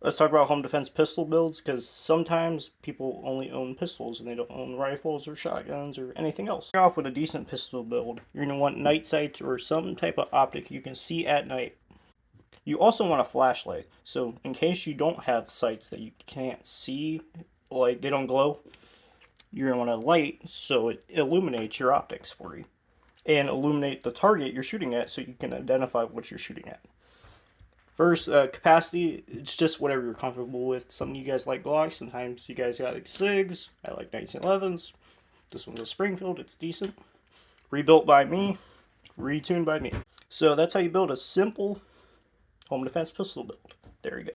Let's talk about home defense pistol builds, because sometimes people only own pistols and they don't own rifles or shotguns or anything else. Start off with a decent pistol build. You're going to want night sights or some type of optic you can see at night. You also want a flashlight, so in case you don't have sights that you can't see, like they don't glow, you're going to want a light so it illuminates your optics for you. And illuminate the target you're shooting at so you can identify what you're shooting at. First, capacity, it's just whatever you're comfortable with. Some of you guys like Glocks, sometimes you guys got like SIGs, I like 1911s. This one's a Springfield, it's decent. Rebuilt by me, retuned by me. So that's how you build a simple home defense pistol build. There you go.